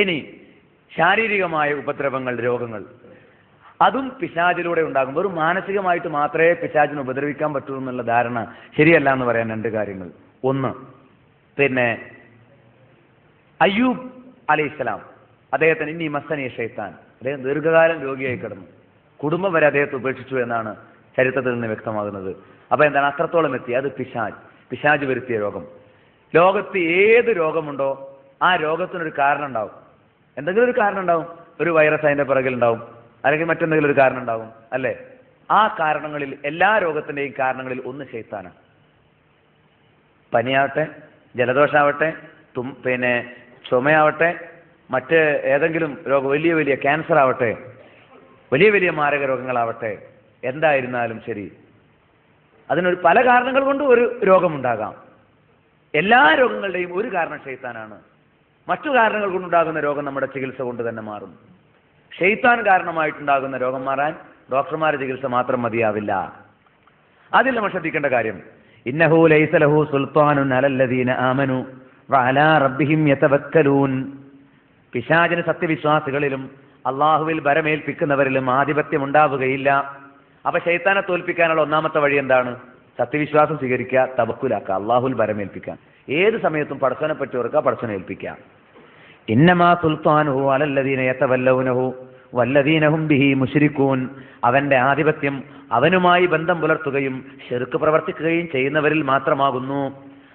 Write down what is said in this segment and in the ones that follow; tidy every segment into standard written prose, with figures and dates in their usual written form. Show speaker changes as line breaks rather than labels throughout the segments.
ഇനി ശാരീരികമായ ഉപദ്രവങ്ങൾ, രോഗങ്ങൾ, അതും പിശാചിലൂടെ ഉണ്ടാകും. ഒരു മാനസികമായിട്ട് മാത്രമേ പിശാചിനെ ഉപദ്രവിക്കാൻ പറ്റൂ എന്നുള്ള ധാരണ ശരിയല്ല എന്ന് പറയാൻ രണ്ട് കാര്യങ്ങൾ. ഒന്ന്, അയ്യൂബ് അലൈഹിസ്സലാം, അദ്ദേഹത്തിന് ഇന്നീ മസ്സനിയ ശൈത്താൻ, അദ്ദേഹം ദീർഘകാലം രോഗിയായി കിടന്നു, കുടുംബം വരെ അദ്ദേഹത്തെ ഉപേക്ഷിച്ചു എന്നാണ് ചരിത്രത്തിൽ നിന്ന് വ്യക്തമാകുന്നത്. അപ്പൊ എന്താണ്, അത്രത്തോളം എത്തി. അത് പിശാച് വരുത്തിയ രോഗം. ലോകത്ത് ഏത് രോഗമുണ്ടോ ആ രോഗത്തിനൊരു കാരണം ഉണ്ടാവും, എന്തെങ്കിലും ഒരു കാരണം ഉണ്ടാവും. ഒരു വൈറസ് അതിന്റെ പിറകിൽ ഉണ്ടാവും, അല്ലെങ്കിൽ മറ്റെന്തെങ്കിലും ഒരു കാരണം ഉണ്ടാവും, അല്ലേ? ആ കാരണങ്ങളിൽ, എല്ലാ രോഗത്തിന്റെയും കാരണങ്ങളിൽ ഒന്ന് ശൈത്താനാണ്. പനിയാവട്ടെ, ജലദോഷാവട്ടെ, ചുമയാവട്ടെ, മറ്റ് ഏതെങ്കിലും രോഗം, വലിയ വലിയ ക്യാൻസർ ആവട്ടെ, വലിയ വലിയ മാരക രോഗങ്ങളാവട്ടെ, എന്തായിരുന്നാലും ശരി, അതിനൊരു പല കാരണങ്ങൾ കൊണ്ട് ഒരു രോഗമുണ്ടാകാം. എല്ലാ രോഗങ്ങളുടെയും ഒരു കാരണം ശൈത്താനാണ്. മറ്റു കാരണങ്ങൾ കൊണ്ടുണ്ടാകുന്ന രോഗം നമ്മുടെ ചികിത്സ കൊണ്ട് തന്നെ മാറും. ശൈത്താൻ കാരണമായിട്ടുണ്ടാകുന്ന രോഗം മാറാൻ ഡോക്ടർമാരുടെ ചികിത്സ മാത്രം മതിയാവില്ല. അതിൽ നമ്മൾ ശ്രദ്ധിക്കേണ്ട കാര്യം, ഇന്നഹു ലൈസ ലഹു സുൽത്താനുൻ അലല്ലദീന ആമനു വഅലാ റബ്ബിഹിം യതവക്കലൂൻ. പിശാചിന് സത്യവിശ്വാസികളിലും അള്ളാഹുവിൽ ഭരമേൽപ്പിക്കുന്നവരിലും ആധിപത്യം ഉണ്ടാവുകയില്ല. അപ്പൊ ശൈത്താനെ തോൽപ്പിക്കാനുള്ള ഒന്നാമത്തെ വഴി എന്താണ്? സത്യവിശ്വാസം സ്വീകരിക്കുക, തവക്കുലാക്കുക, അള്ളാഹുൽ ഭരമേൽപ്പിക്കാൻ. ഏത് സമയത്തും പടച്ചവനെ പറ്റി ഓർക്കുക, പടച്ചവനെ ഏൽപ്പിക്കുക. ഇന്നമാ സുൽത്താനുഹു അലല്ലദീന യതവല്ലൗനഹു വല്ലദീനഹും ബിഹി മുശ്രികൂൻ. അവന്റെ ആധിപത്യം അവനുമായി ബന്ധം പുലർത്തുകയും ശിർക്ക് പ്രവർത്തിക്കുകയും ചെയ്യുന്നവരിൽ മാത്രമാകുന്നു.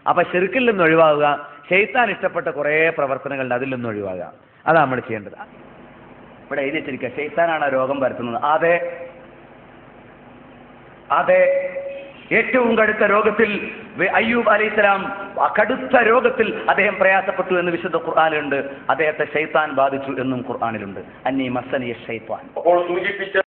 അപ്പൊ ശിർക്കിൽ നിന്ന് ഒഴിവാകുക, ശൈത്താൻ ഇഷ്ടപ്പെട്ട കുറെ പ്രവർത്തനങ്ങളുണ്ട്, അതിൽ നിന്ന് ഒഴിവാകുക. അതാണ് നമ്മൾ ചെയ്യേണ്ടത്. ഇവിടെ എഴുതി വെച്ചിരിക്കുക, ശൈത്താനാണ് രോഗം പരത്തുന്നത്. അതെ, ഏറ്റവും കടുത്ത രോഗത്തിൽ അയ്യൂബ് അലൈഹിസ്സലാം, കടുത്ത രോഗത്തിൽ അദ്ദേഹം പ്രയാസപ്പെട്ടു എന്ന് വിശുദ്ധ ഖുർആനിലുണ്ട്. അദ്ദേഹത്തെ ശൈത്താൻ ബാധിച്ചു എന്നും ഖുർആനിലുണ്ട്. അന്നീ മസ്സനിയ ശൈത്താൻ. അപ്പോൾ സൂചിപ്പിച്ച